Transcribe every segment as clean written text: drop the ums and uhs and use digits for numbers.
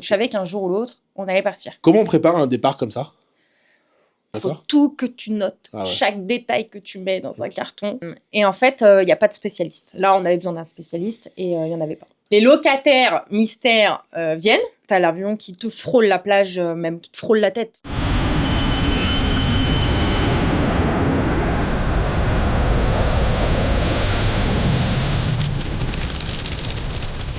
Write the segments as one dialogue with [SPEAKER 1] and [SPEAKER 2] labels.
[SPEAKER 1] je savais qu'un jour ou l'autre, on allait partir.
[SPEAKER 2] Comment on prépare un départ comme ça?
[SPEAKER 1] Il faut
[SPEAKER 2] D'accord.
[SPEAKER 1] tout que tu notes,
[SPEAKER 2] Ah ouais.
[SPEAKER 1] chaque détail que tu mets dans un carton. Et en fait, il n'y a pas de spécialiste. Là, on avait besoin d'un spécialiste et il n'y en avait pas. Les locataires mystères viennent. Tu as l'avion qui te frôle la plage, même qui te frôle la tête.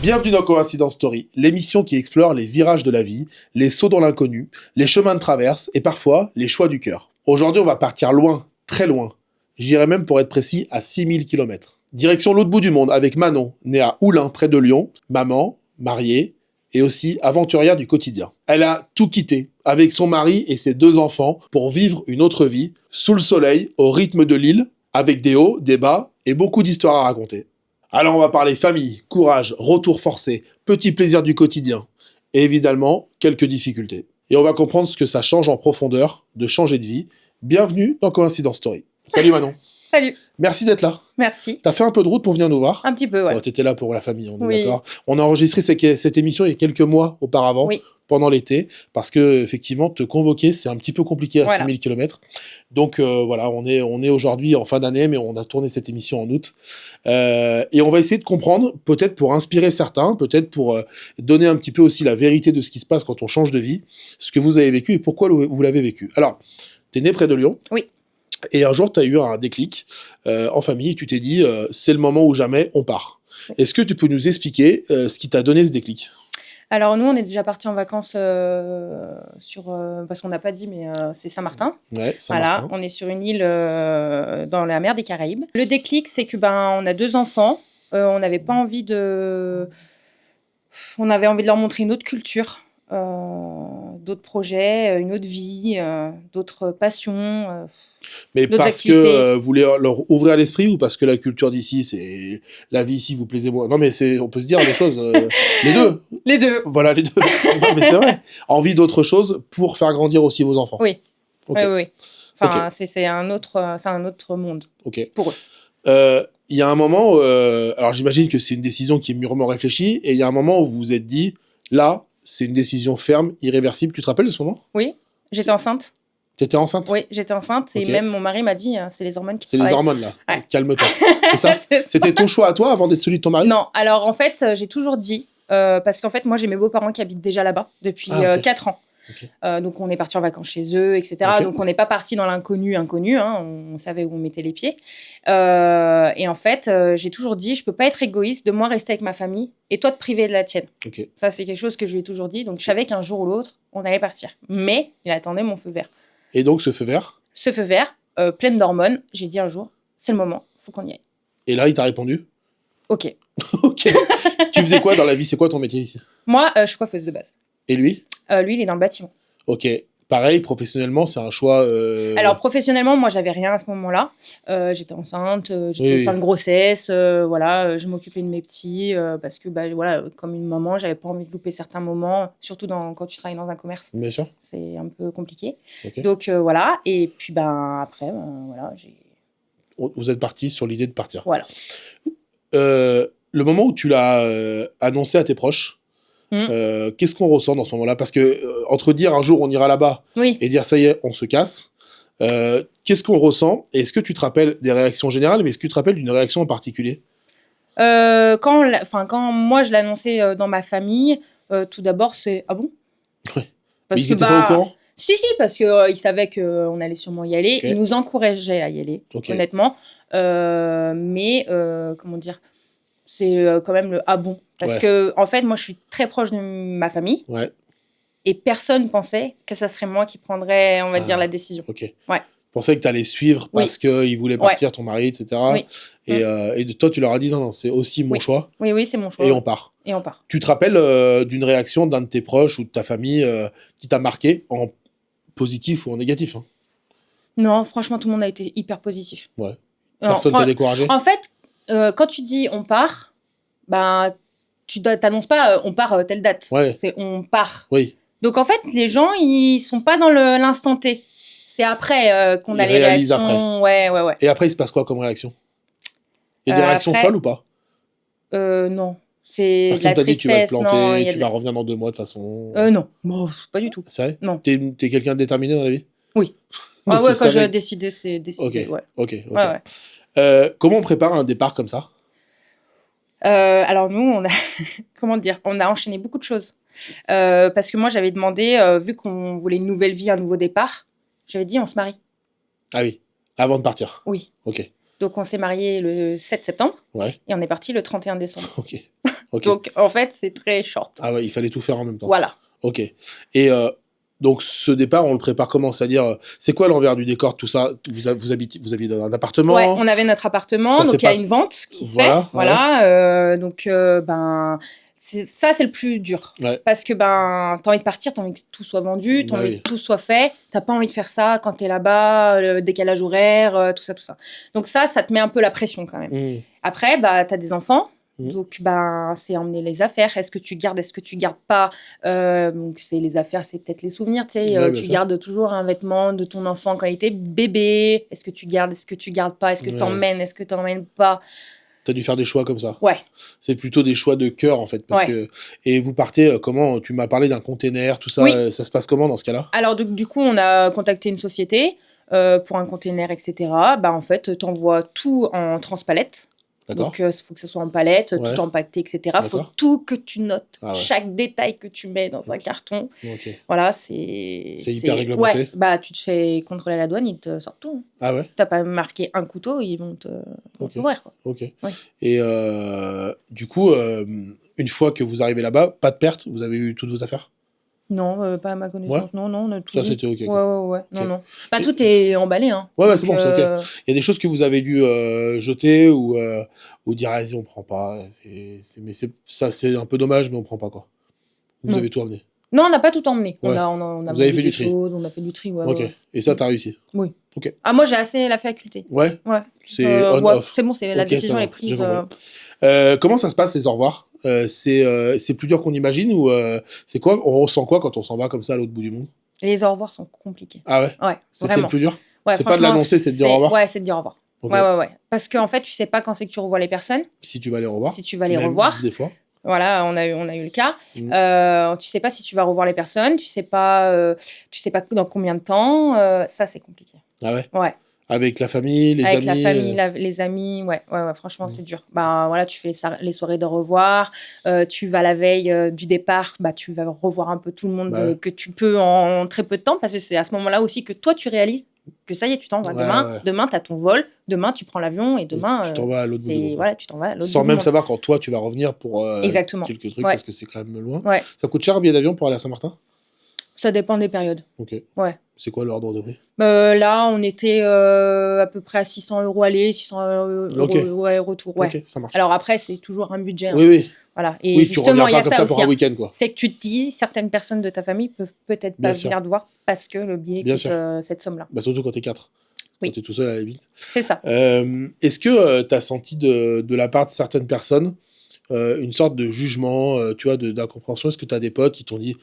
[SPEAKER 2] Bienvenue dans Coïncidence Story, l'émission qui explore les virages de la vie, les sauts dans l'inconnu, les chemins de traverse et parfois les choix du cœur. Aujourd'hui, on va partir loin, très loin. Je dirais même pour être précis à 6000 km. Direction l'autre bout du monde avec Manon, née à Oulin, près de Lyon, maman, mariée et aussi aventurière du quotidien. Elle a tout quitté avec son mari et ses 2 enfants pour vivre une autre vie, sous le soleil, au rythme de l'île, avec des hauts, des bas et beaucoup d'histoires à raconter. Alors on va parler famille, courage, retour forcé, petits plaisirs du quotidien, et évidemment, quelques difficultés. Et on va comprendre ce que ça change en profondeur de changer de vie. Bienvenue dans Coïncidence Story. Salut Manon.
[SPEAKER 1] Salut.
[SPEAKER 2] Merci d'être là.
[SPEAKER 1] Merci.
[SPEAKER 2] T'as fait un peu de route pour venir nous voir?
[SPEAKER 1] Un petit peu, ouais.
[SPEAKER 2] Oh, t'étais là pour la famille, on est
[SPEAKER 1] Oui.
[SPEAKER 2] d'accord. On a enregistré cette émission il y a quelques mois auparavant,
[SPEAKER 1] Oui.
[SPEAKER 2] pendant l'été, parce que effectivement te convoquer c'est un petit peu compliqué à
[SPEAKER 1] Voilà.
[SPEAKER 2] 6000 km. Donc voilà, on est aujourd'hui en fin d'année, mais on a tourné cette émission en août. Et on va essayer de comprendre, peut-être pour inspirer certains, peut-être pour donner un petit peu aussi la vérité de ce qui se passe quand on change de vie, ce que vous avez vécu et pourquoi vous l'avez vécu. Alors, t'es né près de Lyon.
[SPEAKER 1] Oui.
[SPEAKER 2] Et un jour, tu as eu un déclic en famille et tu t'es dit, c'est le moment ou jamais, on part. Est-ce que tu peux nous expliquer ce qui t'a donné ce déclic?
[SPEAKER 1] Alors nous, on est déjà partis en vacances parce qu'on n'a pas dit, mais c'est Saint-Martin.
[SPEAKER 2] Ouais,
[SPEAKER 1] Voilà,
[SPEAKER 2] Saint-Martin.
[SPEAKER 1] on est sur une île dans la mer des Caraïbes. Le déclic, c'est que on a 2 enfants. On n'avait pas envie on avait envie de leur montrer une autre culture, d'autres projets, une autre vie, d'autres passions.
[SPEAKER 2] Mais
[SPEAKER 1] d'autres
[SPEAKER 2] parce
[SPEAKER 1] activités.
[SPEAKER 2] que vous voulez leur ouvrir l'esprit ou parce que la culture d'ici, c'est la vie ici vous plaisait moins? Non, mais on peut se dire les choses, les deux.
[SPEAKER 1] Les 2.
[SPEAKER 2] Voilà, les deux. Non, mais c'est vrai. Envie d'autre chose pour faire grandir aussi vos enfants.
[SPEAKER 1] Oui.
[SPEAKER 2] Ok.
[SPEAKER 1] Oui. Enfin, c'est un autre monde
[SPEAKER 2] Ok.
[SPEAKER 1] pour eux.
[SPEAKER 2] Il y a un moment, alors j'imagine que c'est une décision qui est mûrement réfléchie, et il y a un moment où vous vous êtes dit, là, c'est une décision ferme, irréversible. Tu te rappelles de ce moment?
[SPEAKER 1] Oui, j'étais enceinte.
[SPEAKER 2] T'étais enceinte?
[SPEAKER 1] Oui, j'étais enceinte et
[SPEAKER 2] Ok.
[SPEAKER 1] même mon mari m'a dit c'est les hormones qui
[SPEAKER 2] C'est les
[SPEAKER 1] travaillent.
[SPEAKER 2] hormones, là.
[SPEAKER 1] Ouais.
[SPEAKER 2] Calme-toi. C'est ça?
[SPEAKER 1] C'est ça.
[SPEAKER 2] C'était ton choix à toi avant d'être celui de ton mari?
[SPEAKER 1] Non, alors en fait, j'ai toujours dit, parce qu'en fait, moi, j'ai mes beaux-parents qui habitent déjà là-bas depuis
[SPEAKER 2] Ok.
[SPEAKER 1] 4 ans.
[SPEAKER 2] Ok.
[SPEAKER 1] Donc, on est parti en vacances chez eux, etc.
[SPEAKER 2] Ok.
[SPEAKER 1] Donc, on n'est pas parti dans l'inconnu, hein, on savait où on mettait les pieds. Et en fait, j'ai toujours dit, je peux pas être égoïste de moi rester avec ma famille et toi te priver de la tienne.
[SPEAKER 2] Ok.
[SPEAKER 1] Ça, c'est quelque chose que je lui ai toujours dit. Donc, je savais qu'un jour ou l'autre, on allait partir. Mais il attendait mon feu vert.
[SPEAKER 2] Et donc, ce feu vert?
[SPEAKER 1] Ce feu vert, pleine d'hormones, j'ai dit un jour, c'est le moment, faut qu'on y aille.
[SPEAKER 2] Et là, il t'a répondu?
[SPEAKER 1] Ok.
[SPEAKER 2] Ok. Tu faisais quoi dans la vie? C'est quoi ton métier ici?
[SPEAKER 1] Moi, je suis coiffeuse de base.
[SPEAKER 2] Et lui?
[SPEAKER 1] Lui, il est dans le bâtiment.
[SPEAKER 2] Ok. Pareil, professionnellement, c'est un choix...
[SPEAKER 1] Alors, professionnellement, moi, j'avais rien à ce moment-là. J'étais enceinte, j'étais
[SPEAKER 2] Oui.
[SPEAKER 1] fin de grossesse, voilà, je m'occupais de mes petits, parce que, voilà, comme une maman, j'avais pas envie de louper certains moments, surtout quand tu travailles dans un commerce.
[SPEAKER 2] Bien sûr.
[SPEAKER 1] C'est un peu compliqué.
[SPEAKER 2] Ok.
[SPEAKER 1] Donc, voilà. Et puis, après, voilà,
[SPEAKER 2] Vous êtes parti sur l'idée de partir.
[SPEAKER 1] Voilà.
[SPEAKER 2] Le moment où tu l'as annoncé à tes proches, qu'est-ce qu'on ressent dans ce moment-là? Parce que entre dire un jour on ira là-bas
[SPEAKER 1] Oui.
[SPEAKER 2] et dire ça y est, on se casse, qu'est-ce qu'on ressent? Et est-ce que tu te rappelles des réactions générales, mais est-ce que tu te rappelles d'une réaction en particulier?
[SPEAKER 1] Quand moi, je l'annonçais dans ma famille, tout d'abord, c'est « Ah bon ?»
[SPEAKER 2] Ouais.
[SPEAKER 1] Parce
[SPEAKER 2] Mais ils
[SPEAKER 1] que,
[SPEAKER 2] étaient pas au courant?
[SPEAKER 1] Si, parce qu'ils savaient qu'on allait sûrement y aller.
[SPEAKER 2] Ok.
[SPEAKER 1] Ils nous encourageaient à y aller,
[SPEAKER 2] Ok.
[SPEAKER 1] honnêtement. Mais, comment dire, c'est quand même le « Ah bon ?» Parce
[SPEAKER 2] Ouais.
[SPEAKER 1] que, en fait, moi, je suis très proche de ma famille.
[SPEAKER 2] Ouais.
[SPEAKER 1] Et personne pensait que ça serait moi qui prendrais, on va dire, la décision.
[SPEAKER 2] Ok.
[SPEAKER 1] Ouais.
[SPEAKER 2] Tu pensais que tu allais suivre
[SPEAKER 1] Oui.
[SPEAKER 2] parce qu'il voulait partir, ton mari, etc.
[SPEAKER 1] Oui.
[SPEAKER 2] Et de toi, tu leur as dit non, c'est aussi mon
[SPEAKER 1] Oui.
[SPEAKER 2] choix.
[SPEAKER 1] Oui, c'est mon choix.
[SPEAKER 2] Et on part.
[SPEAKER 1] Et on part.
[SPEAKER 2] Tu te rappelles d'une réaction d'un de tes proches ou de ta famille qui t'a marqué en positif ou en négatif, hein?
[SPEAKER 1] Non, franchement, tout le monde a été hyper positif.
[SPEAKER 2] Ouais.
[SPEAKER 1] Alors,
[SPEAKER 2] Personne t'a découragé?
[SPEAKER 1] En fait, quand tu dis on part, tu t'annonces pas on part telle date.
[SPEAKER 2] Ouais.
[SPEAKER 1] C'est on part.
[SPEAKER 2] Oui.
[SPEAKER 1] Donc en fait, les gens, ils sont pas dans l'instant T. C'est après qu'on
[SPEAKER 2] Ils
[SPEAKER 1] a les
[SPEAKER 2] réalisent
[SPEAKER 1] réactions. Ouais.
[SPEAKER 2] Et après, il se passe quoi comme réaction? Il y a des réactions
[SPEAKER 1] Après-
[SPEAKER 2] folles ou pas?
[SPEAKER 1] Non. C'est de
[SPEAKER 2] Personne
[SPEAKER 1] la
[SPEAKER 2] t'a dit tu vas te
[SPEAKER 1] tristesse, non, il y
[SPEAKER 2] planter,
[SPEAKER 1] a
[SPEAKER 2] tu
[SPEAKER 1] de
[SPEAKER 2] vas revenir dans 2 mois de toute façon.
[SPEAKER 1] non, bon, pas du tout.
[SPEAKER 2] C'est vrai?
[SPEAKER 1] Non.
[SPEAKER 2] T'es quelqu'un de déterminé dans la vie?
[SPEAKER 1] Oui.
[SPEAKER 2] Donc
[SPEAKER 1] Ah ouais,
[SPEAKER 2] tu
[SPEAKER 1] quand je
[SPEAKER 2] savais.
[SPEAKER 1] décidais, c'est décidé,
[SPEAKER 2] Ok,
[SPEAKER 1] ouais.
[SPEAKER 2] ok, ok.
[SPEAKER 1] Ouais, ouais.
[SPEAKER 2] Comment on prépare un départ comme ça?
[SPEAKER 1] Alors nous, on a comment dire? On a enchaîné beaucoup de choses. Parce que moi, j'avais demandé, vu qu'on voulait une nouvelle vie, un nouveau départ, j'avais dit: «On se marie».
[SPEAKER 2] Ah oui, avant de partir.
[SPEAKER 1] Oui.
[SPEAKER 2] Ok,
[SPEAKER 1] Donc on s'est mariés le 7 septembre
[SPEAKER 2] ouais,
[SPEAKER 1] et on est parti le 31 décembre.
[SPEAKER 2] ok, ok.
[SPEAKER 1] Donc en fait, c'est très short.
[SPEAKER 2] Ah ouais, il fallait tout faire en même temps.
[SPEAKER 1] Voilà.
[SPEAKER 2] Ok. Et donc ce départ, on le prépare comment? C'est-à-dire, c'est quoi l'envers du décor, tout ça? Vous aviez un
[SPEAKER 1] Ouais,
[SPEAKER 2] appartement?
[SPEAKER 1] on avait notre appartement,
[SPEAKER 2] Ça, c'est
[SPEAKER 1] donc il y a
[SPEAKER 2] pas...
[SPEAKER 1] une vente qui se
[SPEAKER 2] Voilà,
[SPEAKER 1] fait. Voilà, donc ben, c'est le plus dur.
[SPEAKER 2] ouais.
[SPEAKER 1] Parce que ben, t'as envie de partir, t'as envie que tout soit vendu, t'as
[SPEAKER 2] Bah
[SPEAKER 1] envie
[SPEAKER 2] oui.
[SPEAKER 1] que tout soit fait. T'as pas envie de faire ça quand t'es là-bas, le décalage horaire, tout ça, tout ça. Donc ça te met un peu la pression quand même.
[SPEAKER 2] Mmh.
[SPEAKER 1] Après, bah, t'as des enfants.
[SPEAKER 2] Mhm.
[SPEAKER 1] Donc, ben, c'est emmener les affaires. Est-ce que tu gardes, est-ce que tu gardes pas donc, c'est les affaires, c'est peut-être les souvenirs. Tu sais,
[SPEAKER 2] Ouais, bien
[SPEAKER 1] tu
[SPEAKER 2] sûr.
[SPEAKER 1] gardes toujours un vêtement de ton enfant quand il était bébé. Est-ce que tu gardes, est-ce que tu gardes pas? Est-ce que
[SPEAKER 2] Ouais.
[SPEAKER 1] t'emmènes, est-ce que t'emmènes pas?
[SPEAKER 2] T'as dû faire des choix comme ça.
[SPEAKER 1] Ouais.
[SPEAKER 2] C'est plutôt des choix de cœur, en fait. Parce
[SPEAKER 1] Ouais.
[SPEAKER 2] que... Et vous partez, comment? Tu m'as parlé d'un container, tout ça.
[SPEAKER 1] Oui.
[SPEAKER 2] Ça se passe comment dans ce cas-là?
[SPEAKER 1] Alors, du coup, on a contacté une société pour un container, etc. Bah, en fait, t'envoies tout en transpalette.
[SPEAKER 2] D'accord.
[SPEAKER 1] Donc, il faut que ce soit en palette,
[SPEAKER 2] Ouais.
[SPEAKER 1] tout empaqueté, etc. Il faut
[SPEAKER 2] D'accord.
[SPEAKER 1] tout que tu notes.
[SPEAKER 2] Ah ouais.
[SPEAKER 1] Chaque détail que tu mets dans un carton.
[SPEAKER 2] Ok.
[SPEAKER 1] Voilà, c'est
[SPEAKER 2] hyper réglementé.
[SPEAKER 1] Ouais, bah, tu te fais contrôler à la douane, ils te sortent tout. Hein.
[SPEAKER 2] Ah ouais?
[SPEAKER 1] T'as pas marqué un couteau, ils vont te
[SPEAKER 2] Ok.
[SPEAKER 1] ouvrir. Quoi.
[SPEAKER 2] Ok.
[SPEAKER 1] Ouais.
[SPEAKER 2] Et du coup, une fois que vous arrivez là-bas, pas de perte? Vous avez eu toutes vos affaires?
[SPEAKER 1] Non, pas à ma connaissance.
[SPEAKER 2] Ouais.
[SPEAKER 1] Non, on a tout
[SPEAKER 2] Ça,
[SPEAKER 1] eu.
[SPEAKER 2] c'était ok,
[SPEAKER 1] Ouais,
[SPEAKER 2] quoi.
[SPEAKER 1] ouais. Non,
[SPEAKER 2] Ok.
[SPEAKER 1] non. Bah,
[SPEAKER 2] Et-
[SPEAKER 1] tout est emballé. Hein.
[SPEAKER 2] Ouais,
[SPEAKER 1] Donc,
[SPEAKER 2] c'est bon, c'est ok. Il y a des choses que vous avez dû jeter ou dire, vas-y, on prend pas. Ça, c'est un peu dommage, mais on prend pas, quoi. Vous
[SPEAKER 1] Non.
[SPEAKER 2] avez tout amené.
[SPEAKER 1] Non, on n'a pas tout emmené.
[SPEAKER 2] Ouais.
[SPEAKER 1] On a
[SPEAKER 2] Vous avez
[SPEAKER 1] vendu
[SPEAKER 2] fait
[SPEAKER 1] des
[SPEAKER 2] du tri.
[SPEAKER 1] choses, on a fait du tri. Ouais,
[SPEAKER 2] Ok.
[SPEAKER 1] ouais.
[SPEAKER 2] Et ça, t'as réussi?
[SPEAKER 1] Oui.
[SPEAKER 2] Ok.
[SPEAKER 1] Ah, moi, j'ai assez la faculté.
[SPEAKER 2] Ouais.
[SPEAKER 1] Ouais.
[SPEAKER 2] C'est
[SPEAKER 1] Ouais,
[SPEAKER 2] on-off.
[SPEAKER 1] c'est bon, la
[SPEAKER 2] Ok,
[SPEAKER 1] décision
[SPEAKER 2] ça va,
[SPEAKER 1] elle est prise.
[SPEAKER 2] j'ai compris. Comment ça se passe, les au revoir? C'est plus dur qu'on imagine ou c'est quoi? On ressent quoi quand on s'en va comme ça à l'autre bout du monde?
[SPEAKER 1] Les au revoir sont compliqués.
[SPEAKER 2] Ah ouais?
[SPEAKER 1] Ouais,
[SPEAKER 2] C'était
[SPEAKER 1] vraiment.
[SPEAKER 2] le plus dur?
[SPEAKER 1] Ouais,
[SPEAKER 2] C'est pas de
[SPEAKER 1] franchement,
[SPEAKER 2] l'annoncer, c'est de dire au revoir?
[SPEAKER 1] Ouais, c'est de dire au revoir.
[SPEAKER 2] Ok.
[SPEAKER 1] Ouais. Parce qu'en fait, tu sais pas quand c'est que tu revois les personnes.
[SPEAKER 2] Si tu vas les revoir?
[SPEAKER 1] Si tu vas les
[SPEAKER 2] Même,
[SPEAKER 1] revoir.
[SPEAKER 2] des fois.
[SPEAKER 1] Voilà, on a eu le cas.
[SPEAKER 2] Mm.
[SPEAKER 1] Tu sais pas si tu vas revoir les personnes, tu sais pas dans combien de temps. Ça, c'est compliqué.
[SPEAKER 2] Ah ouais?
[SPEAKER 1] Ouais.
[SPEAKER 2] Avec la famille, les
[SPEAKER 1] Avec
[SPEAKER 2] amis?
[SPEAKER 1] la famille, les amis, ouais, franchement,
[SPEAKER 2] Mm.
[SPEAKER 1] c'est dur. Bah voilà, tu fais les soirées de revoir, tu vas la veille du départ, bah tu vas revoir un peu tout le monde
[SPEAKER 2] Bah ouais.
[SPEAKER 1] que tu peux en très peu de temps, parce que c'est à ce moment-là aussi que toi tu réalises que ça y est, tu t'en vas.
[SPEAKER 2] Ouais,
[SPEAKER 1] Demain,
[SPEAKER 2] ouais.
[SPEAKER 1] demain, t'as ton vol, demain, tu prends l'avion et demain,
[SPEAKER 2] tu t'en vas à l'autre bout du monde.
[SPEAKER 1] voilà, tu t'en vas à l'autre
[SPEAKER 2] Sans
[SPEAKER 1] bout du
[SPEAKER 2] même
[SPEAKER 1] monde.
[SPEAKER 2] savoir quand toi tu vas revenir pour
[SPEAKER 1] Exactement.
[SPEAKER 2] quelques trucs
[SPEAKER 1] Ouais.
[SPEAKER 2] parce que c'est quand même loin.
[SPEAKER 1] Ouais,
[SPEAKER 2] Ça coûte cher un billet d'avion pour aller à Saint-Martin?
[SPEAKER 1] ça dépend des périodes.
[SPEAKER 2] Ok.
[SPEAKER 1] Ouais.
[SPEAKER 2] C'est quoi l'ordre de prix?
[SPEAKER 1] Là, on était à peu près à 600 € aller, 600 €
[SPEAKER 2] Ok.
[SPEAKER 1] ouais, retour. Ouais.
[SPEAKER 2] Ok, ça marche.
[SPEAKER 1] Alors après, c'est toujours un budget. Hein.
[SPEAKER 2] Oui.
[SPEAKER 1] Voilà. Et
[SPEAKER 2] Oui, tu
[SPEAKER 1] justement,
[SPEAKER 2] reviens
[SPEAKER 1] il y
[SPEAKER 2] pas
[SPEAKER 1] a
[SPEAKER 2] comme
[SPEAKER 1] ça
[SPEAKER 2] ça
[SPEAKER 1] aussi.
[SPEAKER 2] pour un
[SPEAKER 1] Hein.
[SPEAKER 2] week-end, quoi.
[SPEAKER 1] C'est que tu te dis, certaines personnes de ta famille peuvent peut-être
[SPEAKER 2] Bien
[SPEAKER 1] pas
[SPEAKER 2] sûr.
[SPEAKER 1] venir te voir parce que le billet
[SPEAKER 2] Bien
[SPEAKER 1] coûte
[SPEAKER 2] sûr.
[SPEAKER 1] cette somme-là.
[SPEAKER 2] Bah, surtout quand t'es 4.
[SPEAKER 1] Oui.
[SPEAKER 2] Quand t'es tout seul à la limite.
[SPEAKER 1] C'est ça.
[SPEAKER 2] Est-ce que t'as senti de la part de certaines personnes une sorte de jugement, tu vois, d'incompréhension? Est-ce que t'as des potes qui t'ont dit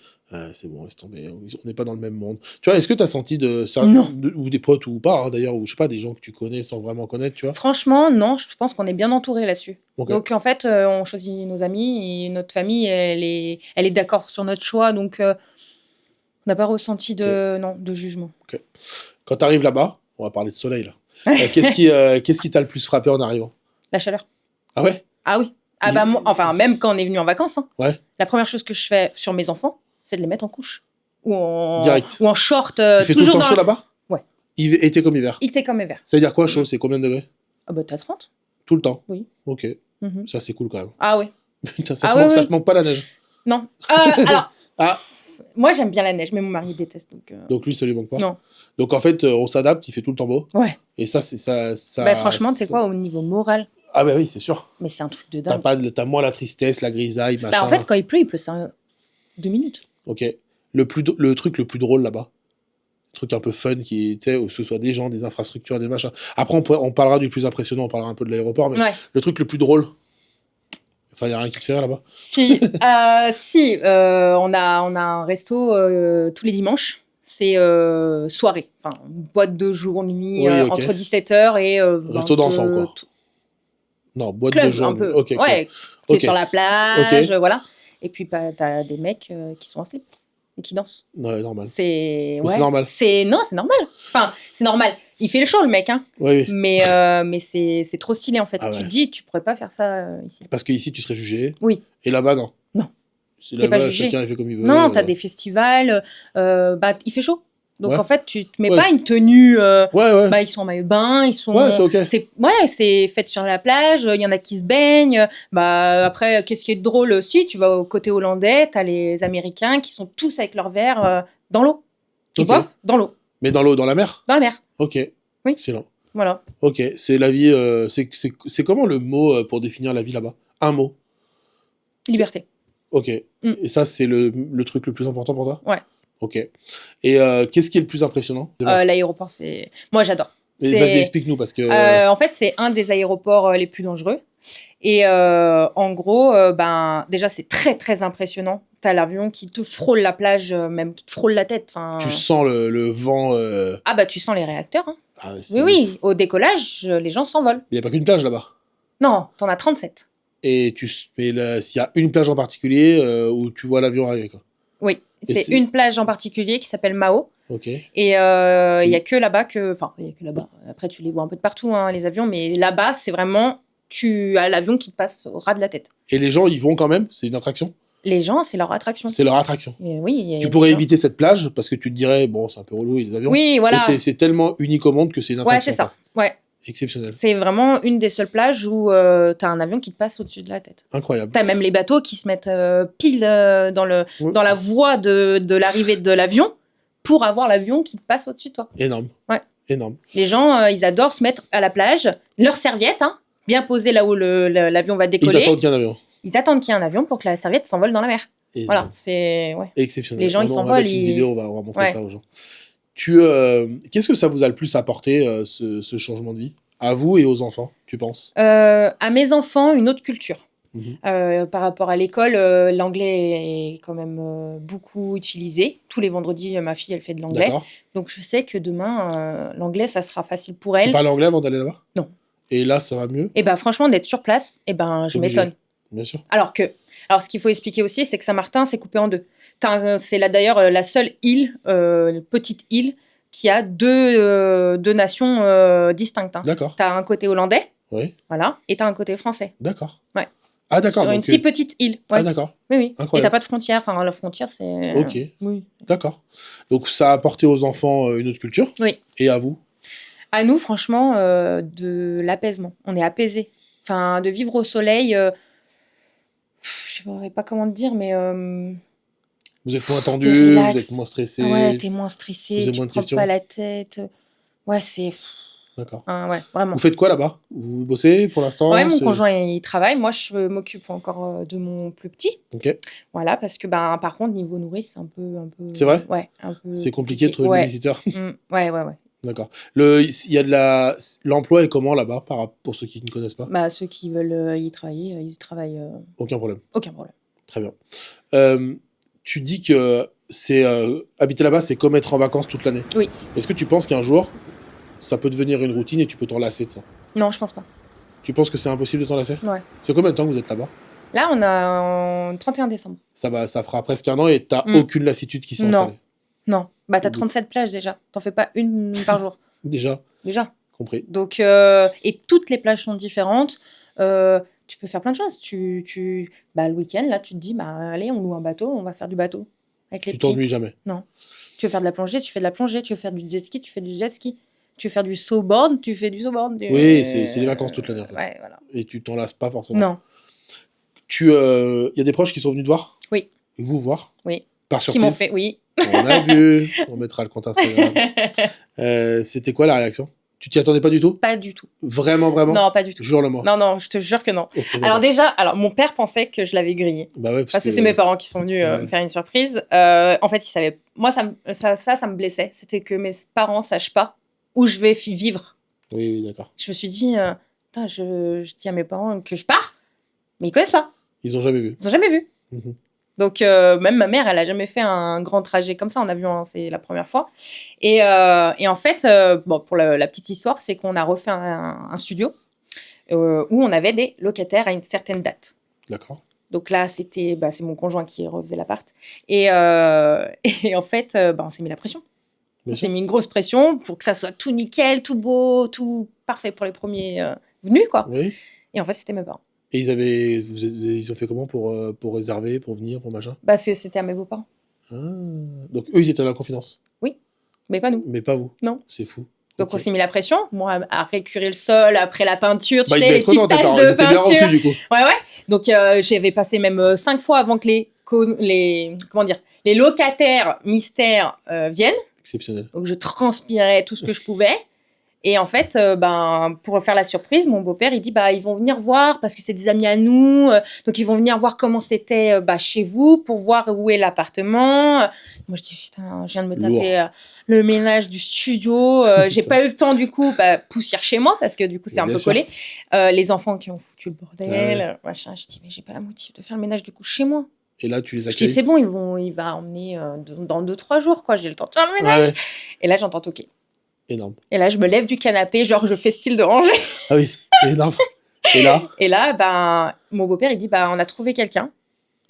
[SPEAKER 2] c'est bon, laisse tomber, on n'est pas dans le même monde? Tu vois, est-ce que t'as senti
[SPEAKER 1] Non.
[SPEAKER 2] ou des potes ou pas, hein, d'ailleurs, ou je sais pas, des gens que tu connais sans vraiment connaître, tu vois?
[SPEAKER 1] Franchement, non, je pense qu'on est bien entouré là-dessus.
[SPEAKER 2] Ok.
[SPEAKER 1] Donc en fait, on choisit nos amis et notre famille, elle est d'accord sur notre choix. Donc on n'a pas ressenti de jugement.
[SPEAKER 2] Ok. Quand t'arrives là-bas, on va parler de soleil là. Qu'est-ce qui t'a le plus frappé en arrivant?
[SPEAKER 1] La chaleur.
[SPEAKER 2] Ah ouais?
[SPEAKER 1] Ah oui. Ah bah moi, enfin même quand on est venu en vacances, hein,
[SPEAKER 2] Ouais.
[SPEAKER 1] la première chose que je fais sur mes enfants, c'est de les mettre en couche ou en
[SPEAKER 2] Direct.
[SPEAKER 1] ou en short.
[SPEAKER 2] Il fait tout le
[SPEAKER 1] toujours
[SPEAKER 2] temps chaud là-bas?
[SPEAKER 1] Ouais.
[SPEAKER 2] Été comme hiver.
[SPEAKER 1] Été comme hiver.
[SPEAKER 2] Ça veut dire quoi chaud? C'est combien de degrés?
[SPEAKER 1] Ah bah t'as 30.
[SPEAKER 2] Tout le temps?
[SPEAKER 1] Oui.
[SPEAKER 2] Ok.
[SPEAKER 1] Mhm.
[SPEAKER 2] Ça c'est cool quand même.
[SPEAKER 1] Ah oui.
[SPEAKER 2] Putain,
[SPEAKER 1] Ah
[SPEAKER 2] ça
[SPEAKER 1] oui.
[SPEAKER 2] te manque pas la neige?
[SPEAKER 1] Non. Alors.
[SPEAKER 2] Ah.
[SPEAKER 1] Moi j'aime bien la neige, mais mon mari déteste donc.
[SPEAKER 2] Donc lui ça lui manque pas?
[SPEAKER 1] Non.
[SPEAKER 2] Donc en fait on s'adapte, il fait tout le temps beau.
[SPEAKER 1] Ouais.
[SPEAKER 2] Et ça c'est ça.
[SPEAKER 1] Bah franchement, tu sais quoi, au niveau moral,
[SPEAKER 2] Ah bah oui, c'est sûr.
[SPEAKER 1] mais c'est un truc de
[SPEAKER 2] T'as
[SPEAKER 1] dingue.
[SPEAKER 2] t'as moins la tristesse, la grisaille, machin.
[SPEAKER 1] Bah en fait, quand il pleut ça 2 minutes.
[SPEAKER 2] Ok. Le truc le plus drôle là-bas. Le truc un peu fun qui, tu sais, où ce soit des gens, des infrastructures, des machins. Après, on parlera du plus impressionnant, on parlera un peu de l'aéroport, mais
[SPEAKER 1] Ouais.
[SPEAKER 2] le truc le plus drôle. Enfin, il n'y a rien qui te fait rire là-bas?
[SPEAKER 1] Si, on a un resto tous les dimanches. C'est soirée, enfin boîte de jour, nuit,
[SPEAKER 2] Oui, ok.
[SPEAKER 1] entre 17h et
[SPEAKER 2] Resto dansant, quoi. Non, boîte
[SPEAKER 1] club,
[SPEAKER 2] de jour.
[SPEAKER 1] un peu.
[SPEAKER 2] Ok,
[SPEAKER 1] Ouais, C'est
[SPEAKER 2] Ok.
[SPEAKER 1] sur la plage,
[SPEAKER 2] Ok.
[SPEAKER 1] voilà. Et puis, bah, t'as des mecs qui sont en slip et qui dansent.
[SPEAKER 2] Ouais, normal.
[SPEAKER 1] C'est...
[SPEAKER 2] Mais c'est normal.
[SPEAKER 1] Non, c'est normal. Enfin, c'est normal. Il fait le show, le mec, hein.
[SPEAKER 2] Oui, oui.
[SPEAKER 1] Mais c'est trop stylé, en fait.
[SPEAKER 2] Ah
[SPEAKER 1] Tu
[SPEAKER 2] ouais.
[SPEAKER 1] te dis, tu pourrais pas faire ça ici.
[SPEAKER 2] Parce qu'ici, tu serais jugé.
[SPEAKER 1] Oui.
[SPEAKER 2] Et là-bas, non.
[SPEAKER 1] Non.
[SPEAKER 2] C'est
[SPEAKER 1] T'es pas
[SPEAKER 2] là-bas,
[SPEAKER 1] jugé.
[SPEAKER 2] chacun il fait comme il veut.
[SPEAKER 1] Non, t'as des festivals, bah, il fait chaud. Donc,
[SPEAKER 2] Ouais.
[SPEAKER 1] en fait, tu te mets
[SPEAKER 2] Ouais.
[SPEAKER 1] pas une tenue...
[SPEAKER 2] Ouais, ouais.
[SPEAKER 1] bah, ils sont en maillot de bain, ils sont...
[SPEAKER 2] Ouais, c'est ok.
[SPEAKER 1] c'est fait sur la plage, il y en a qui se baignent. Bah, après, qu'est-ce qui est drôle aussi, tu vas au côté hollandais, t'as les Américains qui sont tous avec leur verre dans l'eau. Ils
[SPEAKER 2] Ok.
[SPEAKER 1] boivent dans l'eau,
[SPEAKER 2] Mais dans l'eau, dans la mer?
[SPEAKER 1] dans la mer.
[SPEAKER 2] Ok.
[SPEAKER 1] Oui.
[SPEAKER 2] Excellent.
[SPEAKER 1] Voilà.
[SPEAKER 2] Ok. C'est la vie. C'est comment le mot pour définir la vie là-bas? Un mot.
[SPEAKER 1] Liberté.
[SPEAKER 2] Ok.
[SPEAKER 1] Mm.
[SPEAKER 2] Et ça, c'est le truc le plus important pour toi?
[SPEAKER 1] Ouais.
[SPEAKER 2] Ok. Et qu'est-ce qui est le plus impressionnant?
[SPEAKER 1] L'aéroport, c'est... Moi, j'adore.
[SPEAKER 2] Mais
[SPEAKER 1] C'est-
[SPEAKER 2] vas-y, explique-nous parce que.
[SPEAKER 1] En fait, c'est un des aéroports les plus dangereux. Et en gros, ben, déjà, c'est très, très impressionnant. T'as l'avion qui te frôle la plage, même qui te frôle la tête. Enfin...
[SPEAKER 2] Tu sens le vent.
[SPEAKER 1] Ah bah, tu sens les réacteurs. Hein.
[SPEAKER 2] Ah, ouais,
[SPEAKER 1] Oui,
[SPEAKER 2] c'est
[SPEAKER 1] oui.
[SPEAKER 2] ouf.
[SPEAKER 1] Au décollage, les gens s'envolent.
[SPEAKER 2] Il n'y a pas qu'une plage là-bas.
[SPEAKER 1] Non, t'en as 37.
[SPEAKER 2] Et mais s'il y a une plage en particulier où tu vois l'avion arriver, quoi.
[SPEAKER 1] Oui,
[SPEAKER 2] Et
[SPEAKER 1] c'est
[SPEAKER 2] c'est-
[SPEAKER 1] une plage en particulier qui s'appelle Mao.
[SPEAKER 2] Ok.
[SPEAKER 1] Et il y a que là-bas que... Enfin, il y a que là-bas. Après, tu les vois un peu de partout, hein, les avions. Mais là-bas, c'est vraiment... Tu as l'avion qui te passe au ras de la tête.
[SPEAKER 2] Et les gens, ils vont quand même? C'est une attraction?
[SPEAKER 1] Les gens, c'est leur attraction.
[SPEAKER 2] C'est leur attraction.
[SPEAKER 1] Et oui, il y a
[SPEAKER 2] Tu
[SPEAKER 1] des
[SPEAKER 2] pourrais
[SPEAKER 1] gens-
[SPEAKER 2] éviter cette plage parce que tu te dirais, bon, c'est un peu relou, il y a des avions.
[SPEAKER 1] Oui, voilà.
[SPEAKER 2] Et c'est tellement unique au monde que c'est une
[SPEAKER 1] Ouais,
[SPEAKER 2] attraction.
[SPEAKER 1] c'est ça.
[SPEAKER 2] quoi.
[SPEAKER 1] Ouais.
[SPEAKER 2] Exceptionnel.
[SPEAKER 1] C'est vraiment une des seules plages où t'as un avion qui te passe au-dessus de la tête.
[SPEAKER 2] Incroyable.
[SPEAKER 1] T'as même les bateaux qui se mettent pile dans
[SPEAKER 2] Ouais.
[SPEAKER 1] la voie de l'arrivée de l'avion pour avoir l'avion qui te passe au-dessus de toi.
[SPEAKER 2] Énorme.
[SPEAKER 1] Ouais.
[SPEAKER 2] Énorme.
[SPEAKER 1] Les gens, ils adorent se mettre à la plage, leur serviette, hein, bien posée là où l'avion va
[SPEAKER 2] Ils
[SPEAKER 1] décoller.
[SPEAKER 2] attendent qu'il y ait un avion.
[SPEAKER 1] Ils attendent qu'il y ait un avion pour que la serviette s'envole dans la mer.
[SPEAKER 2] Énorme.
[SPEAKER 1] Voilà, c'est... Ouais.
[SPEAKER 2] Exceptionnel.
[SPEAKER 1] Les gens, ils
[SPEAKER 2] On va
[SPEAKER 1] s'envolent,
[SPEAKER 2] mettre une
[SPEAKER 1] ils-
[SPEAKER 2] vidéo, on va montrer
[SPEAKER 1] Ouais.
[SPEAKER 2] ça aux gens. Qu'est-ce que ça vous a le plus apporté, ce changement de vie? À vous et aux enfants, tu penses?
[SPEAKER 1] À mes enfants, une autre culture.
[SPEAKER 2] Mhm.
[SPEAKER 1] Par rapport à l'école, l'anglais est quand même beaucoup utilisé. Tous les vendredis, ma fille, elle fait de l'anglais.
[SPEAKER 2] D'accord.
[SPEAKER 1] Donc, je sais que demain, l'anglais, ça sera facile pour
[SPEAKER 2] Tu
[SPEAKER 1] elle.
[SPEAKER 2] parles anglais avant d'aller là-bas?
[SPEAKER 1] Non.
[SPEAKER 2] Et là, ça va mieux?
[SPEAKER 1] Et ben, franchement, d'être sur place, je
[SPEAKER 2] Obligé.
[SPEAKER 1] m'étonne.
[SPEAKER 2] Bien sûr.
[SPEAKER 1] Alors, ce qu'il faut expliquer aussi, c'est que Saint-Martin, c'est coupé en deux. C'est là d'ailleurs la seule île, une petite île, qui a deux nations distinctes. Hein.
[SPEAKER 2] D'accord.
[SPEAKER 1] Tu as un côté hollandais,
[SPEAKER 2] Oui.
[SPEAKER 1] voilà, et tu as un côté français.
[SPEAKER 2] D'accord.
[SPEAKER 1] Ouais.
[SPEAKER 2] Ah, d'accord.
[SPEAKER 1] Sur une
[SPEAKER 2] donc,
[SPEAKER 1] si petite île. Ouais.
[SPEAKER 2] Ah, d'accord.
[SPEAKER 1] Oui, oui. Et
[SPEAKER 2] Incroyable.
[SPEAKER 1] t'as pas de frontière. Enfin, la frontière, c'est...
[SPEAKER 2] Ok.
[SPEAKER 1] Oui.
[SPEAKER 2] D'accord. Donc, ça a apporté aux enfants une autre culture.
[SPEAKER 1] Oui.
[SPEAKER 2] Et à vous?
[SPEAKER 1] À nous, franchement, de l'apaisement. On est apaisé. Enfin, de vivre au soleil... je sais pas comment te dire, mais...
[SPEAKER 2] Vous êtes moins
[SPEAKER 1] t'es
[SPEAKER 2] tendu, vous
[SPEAKER 1] relax.
[SPEAKER 2] êtes moins stressé.
[SPEAKER 1] ouais, t'es moins
[SPEAKER 2] vous
[SPEAKER 1] stressé,
[SPEAKER 2] avez
[SPEAKER 1] tu
[SPEAKER 2] moins
[SPEAKER 1] te
[SPEAKER 2] de
[SPEAKER 1] prends
[SPEAKER 2] questions.
[SPEAKER 1] pas la tête. Ouais, c'est...
[SPEAKER 2] D'accord.
[SPEAKER 1] ouais, vraiment.
[SPEAKER 2] Vous faites quoi là-bas? Vous bossez pour l'instant?
[SPEAKER 1] Ouais, mon
[SPEAKER 2] C'est-
[SPEAKER 1] conjoint, il travaille. Moi, je m'occupe encore de mon plus petit.
[SPEAKER 2] Ok.
[SPEAKER 1] Voilà, parce que, par contre, niveau nourrice, c'est un peu...
[SPEAKER 2] C'est vrai?
[SPEAKER 1] Ouais, un peu...
[SPEAKER 2] C'est compliqué de trouver
[SPEAKER 1] ouais.
[SPEAKER 2] une visiteur.
[SPEAKER 1] Ouais.
[SPEAKER 2] D'accord. Il y a l'emploi est comment là-bas pour ceux qui ne connaissent pas?
[SPEAKER 1] Bah, ceux qui veulent y travailler, ils y travaillent.
[SPEAKER 2] Aucun problème.
[SPEAKER 1] Aucun problème.
[SPEAKER 2] Très bien. Tu dis que habiter là-bas, c'est comme être en vacances toute l'année.
[SPEAKER 1] Oui.
[SPEAKER 2] Est-ce que tu penses qu'un jour, ça peut devenir une routine et tu peux t'en lasser de ça?
[SPEAKER 1] Non, je pense pas.
[SPEAKER 2] Tu penses que c'est impossible de t'en lasser?
[SPEAKER 1] Ouais.
[SPEAKER 2] C'est combien de temps que vous êtes là-bas?
[SPEAKER 1] Là, on a en 31 décembre.
[SPEAKER 2] Ça fera presque un an et t'as
[SPEAKER 1] Mm.
[SPEAKER 2] aucune lassitude qui s'est
[SPEAKER 1] Non.
[SPEAKER 2] installée.
[SPEAKER 1] Non. Bah, t'as
[SPEAKER 2] Oui.
[SPEAKER 1] 37 plages déjà. T'en fais pas une par jour.
[SPEAKER 2] Déjà,
[SPEAKER 1] Déjà.
[SPEAKER 2] compris.
[SPEAKER 1] Donc, et toutes les plages sont différentes. Tu peux faire plein de choses. Le week-end, là, tu te dis, allez, on loue un bateau, on va faire du bateau. Avec les
[SPEAKER 2] Tu
[SPEAKER 1] petits.
[SPEAKER 2] t'ennuies jamais.
[SPEAKER 1] Tu veux faire de la plongée, tu fais de la plongée. Tu veux faire du jet ski, tu fais du jet ski. Tu veux faire du snowboard, tu fais du snowboard.
[SPEAKER 2] Oui, c'est les vacances toute l'année, en fait.
[SPEAKER 1] Ouais, voilà.
[SPEAKER 2] Et tu t'en lasses pas forcément.
[SPEAKER 1] Non.
[SPEAKER 2] Y a des proches qui sont venus te voir?
[SPEAKER 1] Oui.
[SPEAKER 2] Vous voir?
[SPEAKER 1] Oui.
[SPEAKER 2] Par
[SPEAKER 1] Qui
[SPEAKER 2] surprise?
[SPEAKER 1] m'ont fait, oui.
[SPEAKER 2] On a vu. On mettra le compte Instagram. C'était quoi la réaction? Tu t'y attendais pas du tout?
[SPEAKER 1] Pas du tout.
[SPEAKER 2] Vraiment?
[SPEAKER 1] Non, pas du tout.
[SPEAKER 2] Jure-le-moi.
[SPEAKER 1] Non, je te jure que non.
[SPEAKER 2] Ok,
[SPEAKER 1] Alors
[SPEAKER 2] d'accord.
[SPEAKER 1] mon père pensait que je l'avais grillé.
[SPEAKER 2] Bah ouais,
[SPEAKER 1] Parce que c'est mes parents qui sont venus
[SPEAKER 2] Ouais.
[SPEAKER 1] me faire une surprise. En fait, ils savaient... Moi, ça me blessait. C'était que mes parents sachent pas où je vais vivre.
[SPEAKER 2] Oui, d'accord.
[SPEAKER 1] Je me suis dit, putain, je dis à mes parents que je pars, mais ils connaissent pas.
[SPEAKER 2] Ils ont jamais vu.
[SPEAKER 1] Ils ont jamais vu.
[SPEAKER 2] Mhm.
[SPEAKER 1] Donc, même ma mère, elle a jamais fait un grand trajet comme ça en avion. Hein, c'est la première fois. Et en fait, pour la petite histoire, c'est qu'on a refait un studio où on avait des locataires à une certaine date.
[SPEAKER 2] D'accord.
[SPEAKER 1] Donc là, c'est mon conjoint qui refaisait l'appart. Et, et en fait, on s'est mis la pression.
[SPEAKER 2] Bien
[SPEAKER 1] On s'est
[SPEAKER 2] sûr.
[SPEAKER 1] mis une grosse pression pour que ça soit tout nickel, tout beau, tout parfait pour les premiers venus, quoi.
[SPEAKER 2] Oui.
[SPEAKER 1] Et en fait, c'était mes parents.
[SPEAKER 2] Et ils ont fait comment pour réserver, pour venir, pour machin?
[SPEAKER 1] Parce que c'était à mes beaux-parents.
[SPEAKER 2] Ah. Donc eux, ils étaient à la confidence,
[SPEAKER 1] Oui, mais pas nous.
[SPEAKER 2] mais pas vous.
[SPEAKER 1] Non.
[SPEAKER 2] C'est fou.
[SPEAKER 1] Donc
[SPEAKER 2] Ok.
[SPEAKER 1] on s'est mis la pression, moi à récurer le sol après la peinture, tu
[SPEAKER 2] Bah, ils
[SPEAKER 1] sais,
[SPEAKER 2] devaient
[SPEAKER 1] les
[SPEAKER 2] être contents,
[SPEAKER 1] petites
[SPEAKER 2] tes
[SPEAKER 1] taches
[SPEAKER 2] parents. Ils
[SPEAKER 1] de
[SPEAKER 2] étaient bien reçus,
[SPEAKER 1] peinture.
[SPEAKER 2] du coup.
[SPEAKER 1] Ouais. Donc j'avais passé même 5 fois avant que les locataires mystères viennent.
[SPEAKER 2] Exceptionnel.
[SPEAKER 1] Donc je transpirais tout ce que je pouvais. Et en fait, pour faire la surprise, mon beau-père, il dit, ils vont venir voir parce que c'est des amis à nous. Donc, ils vont venir voir comment c'était chez vous pour voir où est l'appartement. Moi, je dis, putain, je viens de me
[SPEAKER 2] Lourd.
[SPEAKER 1] taper le ménage du studio. J'ai pas eu le temps, du coup, poussière chez moi parce que, du coup, c'est un
[SPEAKER 2] Bien
[SPEAKER 1] peu
[SPEAKER 2] sûr.
[SPEAKER 1] collé. Les enfants qui ont foutu le bordel, machin. Je dis, mais j'ai pas la motive de faire le ménage, du coup, chez moi.
[SPEAKER 2] Et là, tu les
[SPEAKER 1] Je dis,
[SPEAKER 2] accueilles.
[SPEAKER 1] c'est bon, il va emmener dans 2-3 jours, quoi. J'ai le temps de faire le ménage.
[SPEAKER 2] Ouais.
[SPEAKER 1] Et là, j'entends toquer.
[SPEAKER 2] Énorme.
[SPEAKER 1] Et là, je me lève du canapé, genre je fais style de ranger.
[SPEAKER 2] Ah oui, c'est énorme. Et là?
[SPEAKER 1] Et là, mon beau-père, il dit, on a trouvé quelqu'un.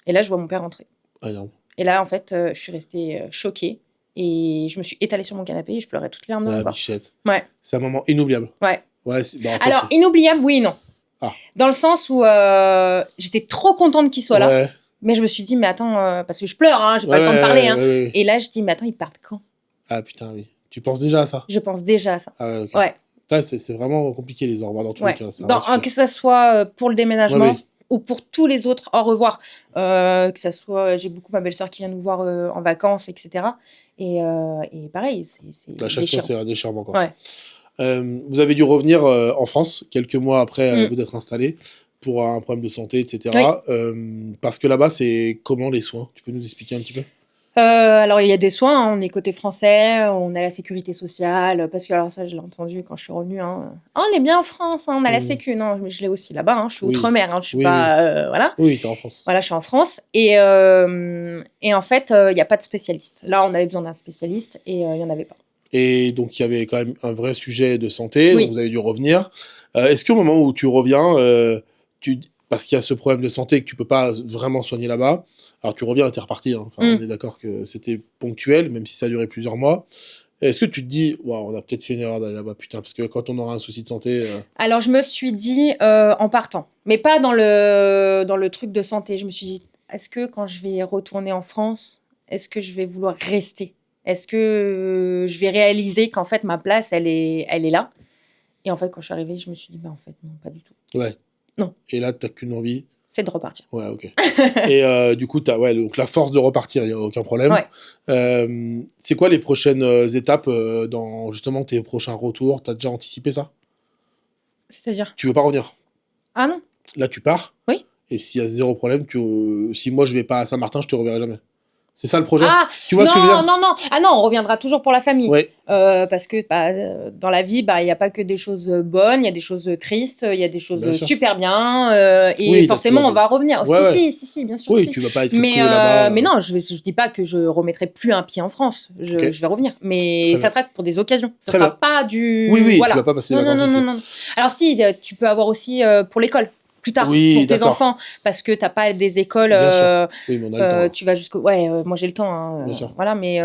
[SPEAKER 1] Et là, je vois mon père rentrer.
[SPEAKER 2] Ah, énorme.
[SPEAKER 1] Et là, en fait, je suis restée choquée. Et je me suis étalée sur mon canapé et je pleurais toutes les larmes de mon
[SPEAKER 2] Ah,
[SPEAKER 1] corps.
[SPEAKER 2] bichette.
[SPEAKER 1] Ouais.
[SPEAKER 2] C'est un moment inoubliable.
[SPEAKER 1] Ouais.
[SPEAKER 2] Ouais, en fait,
[SPEAKER 1] Alors, inoubliable, oui et non.
[SPEAKER 2] Ah.
[SPEAKER 1] Dans le sens où j'étais trop contente qu'il soit là.
[SPEAKER 2] Ouais.
[SPEAKER 1] Mais je me suis dit, mais attends, parce que je pleure, hein, j'ai pas
[SPEAKER 2] Ouais,
[SPEAKER 1] le temps de parler.
[SPEAKER 2] ouais,
[SPEAKER 1] Hein.
[SPEAKER 2] ouais.
[SPEAKER 1] Et là, je dis, mais attends, ils partent quand?
[SPEAKER 2] Ah, putain, oui. Tu penses déjà à ça?
[SPEAKER 1] Je pense déjà à ça.
[SPEAKER 2] Ah ouais, ok.
[SPEAKER 1] Ouais.
[SPEAKER 2] Ouais, c'est vraiment compliqué, les au revoir, dans tous les cas. C'est un vrai sujet.
[SPEAKER 1] Que ça soit pour le déménagement
[SPEAKER 2] Ouais, oui.
[SPEAKER 1] ou pour tous les autres au revoir. Que ça soit, j'ai beaucoup ma belle-sœur qui vient nous voir en vacances, etc. Et pareil, c'est
[SPEAKER 2] À chaque fois,
[SPEAKER 1] déchirant.
[SPEAKER 2] c'est un déchirement, quoi.
[SPEAKER 1] Ouais.
[SPEAKER 2] Vous avez dû revenir en France quelques mois après
[SPEAKER 1] Mm.
[SPEAKER 2] vous être installé pour un problème de santé, etc. Parce que là-bas, c'est comment les soins? Tu peux nous expliquer un petit peu?
[SPEAKER 1] Alors, il y a des soins, hein, on est côté français, on a la sécurité sociale, parce que, alors ça, je l'ai entendu quand je suis revenue. Hein. Ah, on est bien en France, hein, on a la sécu. Non, mais je l'ai aussi là-bas, hein, je suis
[SPEAKER 2] Oui.
[SPEAKER 1] outre-mer, hein, je suis
[SPEAKER 2] Oui,
[SPEAKER 1] pas. Voilà.
[SPEAKER 2] Oui, t'es en France.
[SPEAKER 1] Voilà, je suis en France. Et en fait, il n'y a pas de spécialiste. Là, on avait besoin d'un spécialiste et il n'y en avait pas.
[SPEAKER 2] Et donc, il y avait quand même un vrai sujet de santé,
[SPEAKER 1] Oui.
[SPEAKER 2] donc vous avez dû revenir. Est-ce qu'au moment où tu reviens, parce qu'il y a ce problème de santé que tu peux pas vraiment soigner là-bas, alors tu reviens et t'es reparti, hein. Enfin, on est d'accord que c'était ponctuel, même si ça a duré plusieurs mois. Est-ce que tu te dis, waouh, on a peut-être fait une erreur d'aller là-bas, putain, parce que quand on aura un souci de santé...
[SPEAKER 1] Alors, je me suis dit en partant, mais pas dans le truc de santé. Je me suis dit, est-ce que quand je vais retourner en France, est-ce que je vais vouloir rester? Est-ce que je vais réaliser qu'en fait, ma place, elle est là? Et en fait, quand je suis arrivée, je me suis dit, en fait, non, pas du tout.
[SPEAKER 2] Ouais.
[SPEAKER 1] Non.
[SPEAKER 2] Et là, t'as qu'une envie.
[SPEAKER 1] C'est de repartir.
[SPEAKER 2] Ouais, ok. Et du coup, donc la force de repartir, il n'y a aucun problème.
[SPEAKER 1] Ouais.
[SPEAKER 2] C'est quoi les prochaines étapes dans justement tes prochains retours? T'as déjà anticipé ça?
[SPEAKER 1] C'est-à-dire?
[SPEAKER 2] Tu veux pas revenir?
[SPEAKER 1] Ah non.
[SPEAKER 2] Là, tu pars.
[SPEAKER 1] Oui.
[SPEAKER 2] Et s'il y a zéro problème, si moi je vais pas à Saint-Martin, je te reverrai jamais. C'est ça le projet?
[SPEAKER 1] Ah,
[SPEAKER 2] tu vois
[SPEAKER 1] non,
[SPEAKER 2] ce que je veux dire?
[SPEAKER 1] non. Ah non, on reviendra toujours pour la famille.
[SPEAKER 2] Ouais.
[SPEAKER 1] Parce que dans la vie, il n'y a pas que des choses bonnes, il y a des choses tristes, il y a des choses
[SPEAKER 2] Bien sûr.
[SPEAKER 1] super bien. Et
[SPEAKER 2] Oui,
[SPEAKER 1] forcément,
[SPEAKER 2] t'as
[SPEAKER 1] on va revenir.
[SPEAKER 2] Ouais,
[SPEAKER 1] Si, bien sûr.
[SPEAKER 2] Oui,
[SPEAKER 1] si.
[SPEAKER 2] tu vas pas être
[SPEAKER 1] Mais,
[SPEAKER 2] que là-bas.
[SPEAKER 1] mais non, je dis pas que je remettrai plus un pied en France.
[SPEAKER 2] Ok.
[SPEAKER 1] Je vais revenir. Mais
[SPEAKER 2] Très
[SPEAKER 1] ça
[SPEAKER 2] bien.
[SPEAKER 1] sera pour des occasions. Ça
[SPEAKER 2] Très
[SPEAKER 1] sera
[SPEAKER 2] bien.
[SPEAKER 1] pas du.
[SPEAKER 2] Oui,
[SPEAKER 1] voilà.
[SPEAKER 2] tu vas pas passer les
[SPEAKER 1] Non.
[SPEAKER 2] vacances ici.
[SPEAKER 1] Alors si, tu peux avoir aussi pour l'école. Plus tard,
[SPEAKER 2] Oui,
[SPEAKER 1] pour tes
[SPEAKER 2] d'accord.
[SPEAKER 1] enfants. Parce que t'as pas des écoles.
[SPEAKER 2] Bien sûr. Oui, mais on a le temps. Là.
[SPEAKER 1] Tu vas jusqu'au. Ouais, moi j'ai le temps. Hein,
[SPEAKER 2] Bien sûr.
[SPEAKER 1] Voilà, mais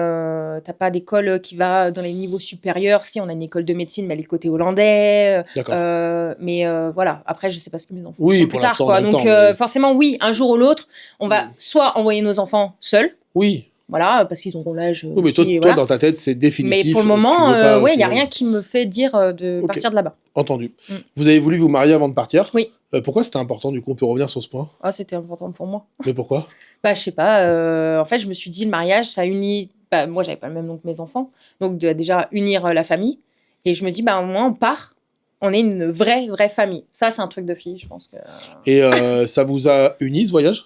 [SPEAKER 1] t'as pas d'école qui va dans les niveaux supérieurs. Si, on a une école de médecine, mais elle est côté hollandais.
[SPEAKER 2] D'accord.
[SPEAKER 1] Mais voilà, après, je sais pas ce que mes enfants
[SPEAKER 2] Oui,
[SPEAKER 1] font
[SPEAKER 2] pour
[SPEAKER 1] plus tard.
[SPEAKER 2] l'instant,
[SPEAKER 1] Quoi.
[SPEAKER 2] on a le
[SPEAKER 1] Donc,
[SPEAKER 2] temps, mais-
[SPEAKER 1] forcément, oui, un jour ou l'autre, on va soit envoyer nos enfants seuls.
[SPEAKER 2] Oui.
[SPEAKER 1] Voilà, parce qu'ils auront l'âge.
[SPEAKER 2] Oui, mais
[SPEAKER 1] aussi,
[SPEAKER 2] toi,
[SPEAKER 1] voilà.
[SPEAKER 2] dans ta tête, c'est définitif.
[SPEAKER 1] Mais pour le
[SPEAKER 2] tu
[SPEAKER 1] moment,
[SPEAKER 2] veux pas-
[SPEAKER 1] ouais, il
[SPEAKER 2] tu
[SPEAKER 1] n'y a
[SPEAKER 2] veux-
[SPEAKER 1] rien qui me fait dire de
[SPEAKER 2] Ok.
[SPEAKER 1] partir de là-bas.
[SPEAKER 2] Entendu.
[SPEAKER 1] Mm.
[SPEAKER 2] Vous avez voulu vous marier avant de partir?
[SPEAKER 1] Oui.
[SPEAKER 2] Pourquoi c'était important, du coup? On peut revenir sur ce point.
[SPEAKER 1] Ah, c'était important pour moi.
[SPEAKER 2] Mais pourquoi?
[SPEAKER 1] Je sais pas. En fait, je me suis dit, le mariage, ça unit. Moi, j'avais pas le même nom que mes enfants. Donc, déjà, unir la famille. Et je me dis, au moins, on part. On est une vraie famille. Ça, c'est un truc de fille, je pense que.
[SPEAKER 2] Et ça vous a uni, ce voyage?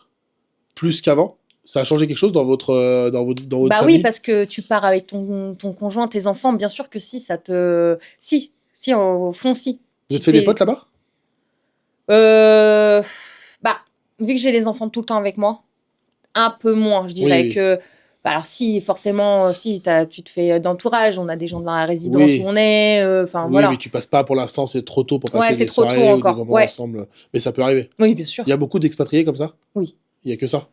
[SPEAKER 2] Plus qu'avant? Ça a changé quelque chose dans votre famille?
[SPEAKER 1] Oui, parce que tu pars avec ton conjoint, tes enfants. Bien sûr que si, ça te. Si, au fond, si.
[SPEAKER 2] Vous êtes fait des potes là-bas?
[SPEAKER 1] Vu que j'ai les enfants tout le temps avec moi, un peu moins, je dirais
[SPEAKER 2] Oui.
[SPEAKER 1] que Bah alors si, forcément, si tu te fais d'entourage, on a des gens dans la résidence
[SPEAKER 2] Oui.
[SPEAKER 1] où on est, enfin
[SPEAKER 2] Oui,
[SPEAKER 1] voilà.
[SPEAKER 2] mais tu passes pas pour l'instant, c'est trop tôt pour
[SPEAKER 1] Ouais,
[SPEAKER 2] passer
[SPEAKER 1] c'est
[SPEAKER 2] des
[SPEAKER 1] trop tôt
[SPEAKER 2] soirées ou des
[SPEAKER 1] encore,
[SPEAKER 2] moments
[SPEAKER 1] ouais.
[SPEAKER 2] ensemble. Mais ça peut arriver.
[SPEAKER 1] Oui, bien sûr.
[SPEAKER 2] Il y a beaucoup d'expatriés comme ça?
[SPEAKER 1] Oui.
[SPEAKER 2] Il y a que ça?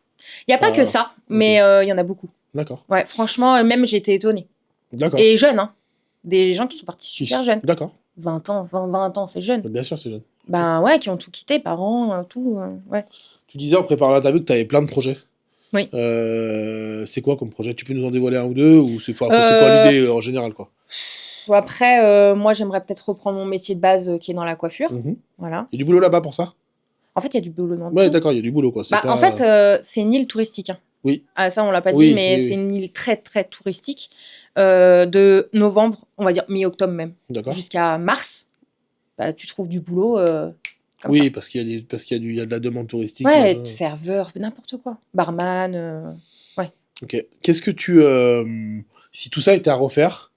[SPEAKER 1] Il y a pas que
[SPEAKER 2] Ah,
[SPEAKER 1] ça,
[SPEAKER 2] ok.
[SPEAKER 1] mais il y en a beaucoup.
[SPEAKER 2] D'accord.
[SPEAKER 1] Ouais, franchement, même j'ai été étonnée.
[SPEAKER 2] D'accord.
[SPEAKER 1] Et jeunes, hein. Des gens qui sont partis super jeunes.
[SPEAKER 2] D'accord.
[SPEAKER 1] 20 ans, 20 ans, c'est jeune.
[SPEAKER 2] Bien sûr, c'est jeune.
[SPEAKER 1] Ben ouais, qui ont tout quitté, parents, tout, ouais.
[SPEAKER 2] Tu disais en préparant l'interview que tu avais plein de projets.
[SPEAKER 1] Oui.
[SPEAKER 2] C'est quoi comme projet? Tu peux nous en dévoiler un ou deux? Ou c'est quoi l'idée en général, quoi?
[SPEAKER 1] Après, moi, j'aimerais peut-être reprendre mon métier de base qui est dans la coiffure.
[SPEAKER 2] Mhm.
[SPEAKER 1] Voilà.
[SPEAKER 2] Il y a du boulot là-bas pour ça?
[SPEAKER 1] En fait, il y a du boulot dans
[SPEAKER 2] Ouais,
[SPEAKER 1] tout.
[SPEAKER 2] d'accord, il y a du boulot, quoi. C'est
[SPEAKER 1] Bah,
[SPEAKER 2] pas...
[SPEAKER 1] En fait, c'est une île touristique. Hein.
[SPEAKER 2] Oui.
[SPEAKER 1] Ah, ça, on l'a pas
[SPEAKER 2] Oui,
[SPEAKER 1] dit, mais
[SPEAKER 2] oui,
[SPEAKER 1] c'est
[SPEAKER 2] oui.
[SPEAKER 1] une île très, très touristique. De novembre, on va dire mi-octobre même,
[SPEAKER 2] D'accord.
[SPEAKER 1] jusqu'à mars, bah, tu trouves du boulot comme
[SPEAKER 2] Oui,
[SPEAKER 1] ça.
[SPEAKER 2] parce qu'il y a de la demande touristique.
[SPEAKER 1] Ouais,
[SPEAKER 2] machin.
[SPEAKER 1] serveur, n'importe quoi. Barman, ouais.
[SPEAKER 2] Ok. Qu'est-ce que tu... si tout ça était à refaire,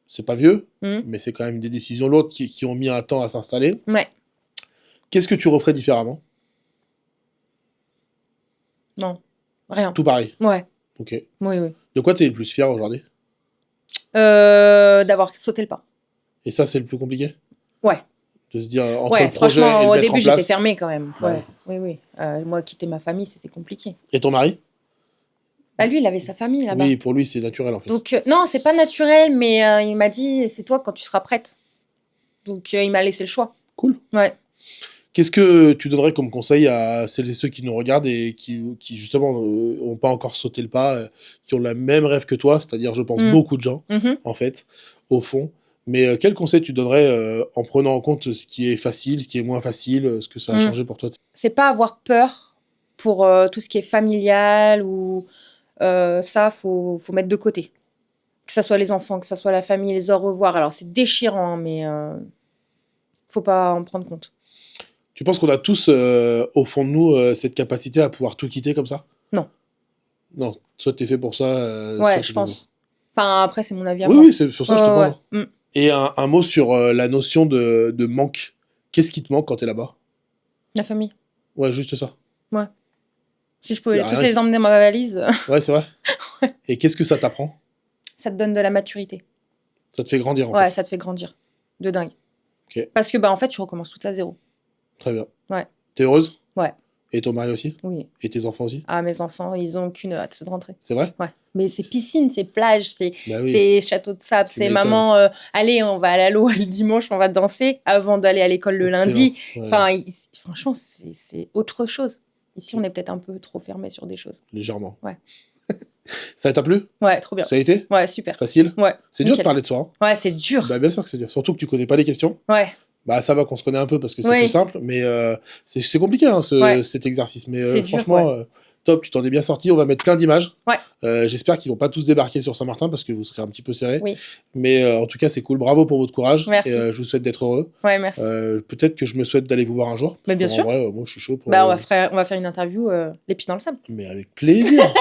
[SPEAKER 2] c'est pas vieux,
[SPEAKER 1] Mhm.
[SPEAKER 2] mais c'est quand même des décisions lourdes qui ont mis un temps à s'installer.
[SPEAKER 1] Ouais.
[SPEAKER 2] Qu'est-ce que tu referais différemment?
[SPEAKER 1] Non, rien.
[SPEAKER 2] Tout pareil.
[SPEAKER 1] Ouais,
[SPEAKER 2] Ok.
[SPEAKER 1] oui, oui.
[SPEAKER 2] De quoi t'es le plus fier aujourd'hui?
[SPEAKER 1] D'avoir sauté le pas.
[SPEAKER 2] Et ça, c'est le plus compliqué?
[SPEAKER 1] Ouais.
[SPEAKER 2] De se dire, entre
[SPEAKER 1] Ouais,
[SPEAKER 2] le projet
[SPEAKER 1] franchement,
[SPEAKER 2] et le
[SPEAKER 1] au
[SPEAKER 2] mettre en
[SPEAKER 1] début, j'étais
[SPEAKER 2] place.
[SPEAKER 1] fermée quand même.
[SPEAKER 2] Ouais.
[SPEAKER 1] Ouais. Oui, oui. Moi, quitter ma famille, c'était compliqué.
[SPEAKER 2] Et ton mari?
[SPEAKER 1] Bah, lui, il avait sa famille là-bas.
[SPEAKER 2] Oui, pour lui, c'est naturel, en fait.
[SPEAKER 1] Donc, non, c'est pas naturel, mais il m'a dit, c'est toi quand tu seras prête. Donc, il m'a laissé le choix.
[SPEAKER 2] Cool.
[SPEAKER 1] Ouais.
[SPEAKER 2] Qu'est-ce que tu donnerais comme conseil à celles et ceux qui nous regardent et qui justement, n'ont pas encore sauté le pas, qui ont le même rêve que toi, c'est-à-dire, je pense, beaucoup de gens,
[SPEAKER 1] Mhm.
[SPEAKER 2] en fait, au fond. Mais quel conseil tu donnerais en prenant en compte ce qui est facile, ce qui est moins facile, ce que ça a changé pour toi?
[SPEAKER 1] C'est pas avoir peur pour tout ce qui est familial ou ça, faut mettre de côté. Que ça soit les enfants, que ça soit la famille, les au revoir. Alors, c'est déchirant, hein, mais faut pas en prendre compte.
[SPEAKER 2] Tu penses qu'on a tous, au fond de nous, cette capacité à pouvoir tout quitter comme ça?
[SPEAKER 1] Non.
[SPEAKER 2] Non, soit t'es fait pour ça,
[SPEAKER 1] Ouais,
[SPEAKER 2] soit
[SPEAKER 1] je
[SPEAKER 2] t'es
[SPEAKER 1] pense. Enfin, après, c'est mon avis à
[SPEAKER 2] Oui,
[SPEAKER 1] moi.
[SPEAKER 2] oui, c'est pour ça que je te demande.
[SPEAKER 1] Ouais. Mm.
[SPEAKER 2] Et un mot sur la notion de manque. Qu'est-ce qui te manque quand t'es là-bas?
[SPEAKER 1] La famille.
[SPEAKER 2] Ouais, juste ça.
[SPEAKER 1] Si je
[SPEAKER 2] Y
[SPEAKER 1] pouvais
[SPEAKER 2] a
[SPEAKER 1] tous
[SPEAKER 2] rien
[SPEAKER 1] les emmener dans ma valise,
[SPEAKER 2] Ouais, c'est vrai. Et qu'est-ce que ça t'apprend?
[SPEAKER 1] ça te donne de la maturité.
[SPEAKER 2] Ça te fait grandir, en
[SPEAKER 1] Ouais,
[SPEAKER 2] fait.
[SPEAKER 1] ça te fait grandir. De dingue.
[SPEAKER 2] Ok.
[SPEAKER 1] Parce que, en fait, tu recommences toute à zéro.
[SPEAKER 2] Très bien.
[SPEAKER 1] Ouais.
[SPEAKER 2] T'es heureuse?
[SPEAKER 1] Ouais.
[SPEAKER 2] Et ton mari aussi?
[SPEAKER 1] Oui.
[SPEAKER 2] Et tes enfants aussi?
[SPEAKER 1] Ah, mes enfants, ils ont qu'une hâte, c'est de rentrer.
[SPEAKER 2] C'est vrai?
[SPEAKER 1] Ouais. Mais c'est piscine, c'est plage, c'est
[SPEAKER 2] Bah oui.
[SPEAKER 1] c'est château de sable,
[SPEAKER 2] Tu
[SPEAKER 1] c'est
[SPEAKER 2] m'étonnes.
[SPEAKER 1] maman, allez, on va à la l'eau le dimanche, on va danser avant d'aller à l'école le
[SPEAKER 2] Excellent.
[SPEAKER 1] lundi.
[SPEAKER 2] Ouais,
[SPEAKER 1] Enfin, franchement, c'est autre chose. Ici, on est peut-être un peu trop fermé sur des choses.
[SPEAKER 2] légèrement.
[SPEAKER 1] Ouais.
[SPEAKER 2] Ça t'a plu?
[SPEAKER 1] Ouais, trop bien.
[SPEAKER 2] Ça a été?
[SPEAKER 1] Ouais, super.
[SPEAKER 2] Facile?
[SPEAKER 1] Ouais.
[SPEAKER 2] C'est dur de
[SPEAKER 1] nickel.
[SPEAKER 2] parler de soi, hein?
[SPEAKER 1] Ouais, c'est dur.
[SPEAKER 2] Bah bien sûr que c'est dur. Surtout que tu connais pas les questions.
[SPEAKER 1] Ouais.
[SPEAKER 2] Bah ça va qu'on se connaît un peu parce que c'est
[SPEAKER 1] Oui.
[SPEAKER 2] plus simple, mais c'est compliqué hein,
[SPEAKER 1] Ouais.
[SPEAKER 2] cet exercice. Mais
[SPEAKER 1] C'est dur,
[SPEAKER 2] franchement, top, tu t'en es bien sorti. On va mettre plein d'images.
[SPEAKER 1] Ouais.
[SPEAKER 2] J'espère qu'ils vont pas tous débarquer sur Saint-Martin parce que vous serez un petit peu serrés.
[SPEAKER 1] Oui.
[SPEAKER 2] Mais en tout cas, c'est cool. Bravo pour votre courage.
[SPEAKER 1] Merci.
[SPEAKER 2] Et je vous souhaite d'être heureux.
[SPEAKER 1] Ouais, merci.
[SPEAKER 2] Peut-être que je me souhaite d'aller vous voir un jour.
[SPEAKER 1] Mais bien
[SPEAKER 2] En
[SPEAKER 1] sûr.
[SPEAKER 2] vrai, moi, je suis chaud pour.
[SPEAKER 1] Bah, on va faire une interview, les pieds dans le sable.
[SPEAKER 2] Mais avec plaisir.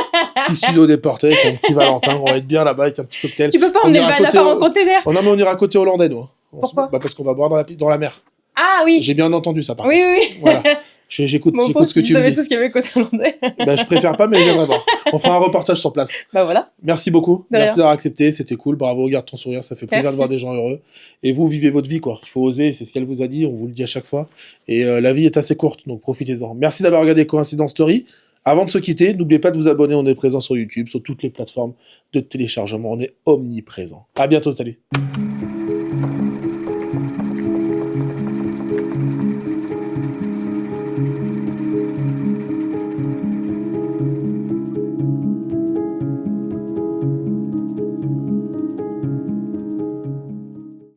[SPEAKER 2] Petit studio déporté avec un petit Valentin. On va être bien là-bas avec un petit cocktail.
[SPEAKER 1] Tu peux pas
[SPEAKER 2] On
[SPEAKER 1] emmener le
[SPEAKER 2] ira
[SPEAKER 1] banapar
[SPEAKER 2] côté-
[SPEAKER 1] en container.
[SPEAKER 2] Oh non, mais on ira côté hollandais, nous. Hein.
[SPEAKER 1] Pourquoi
[SPEAKER 2] Bah parce qu'on va boire dans la mer.
[SPEAKER 1] Ah oui.
[SPEAKER 2] J'ai bien entendu ça, par
[SPEAKER 1] Oui,
[SPEAKER 2] contre.
[SPEAKER 1] oui, oui.
[SPEAKER 2] Voilà. J'écoute
[SPEAKER 1] Mon pauvre,
[SPEAKER 2] ce que
[SPEAKER 1] si
[SPEAKER 2] tu
[SPEAKER 1] tu
[SPEAKER 2] me
[SPEAKER 1] savais
[SPEAKER 2] dis.
[SPEAKER 1] tout ce qu'il y avait côté hollandais.
[SPEAKER 2] Bah, je préfère pas, mais je viendrai voir. On fera un reportage sur place.
[SPEAKER 1] Bah voilà.
[SPEAKER 2] Merci beaucoup.
[SPEAKER 1] De
[SPEAKER 2] Merci
[SPEAKER 1] rien.
[SPEAKER 2] d'avoir accepté. C'était cool. Bravo, garde ton sourire. Ça fait plaisir
[SPEAKER 1] Merci.
[SPEAKER 2] de voir des gens heureux. Et vous, vivez votre vie, quoi. Il faut oser. C'est ce qu'elle vous a dit. On vous le dit à chaque fois. Et la vie est assez courte, donc profitez-en. Merci d'avoir regardé Coïncidence Story. Avant de se quitter, n'oubliez pas de vous abonner. On est présent sur YouTube, sur toutes les plateformes de téléchargement. On est omniprésent. À bientôt. Salut.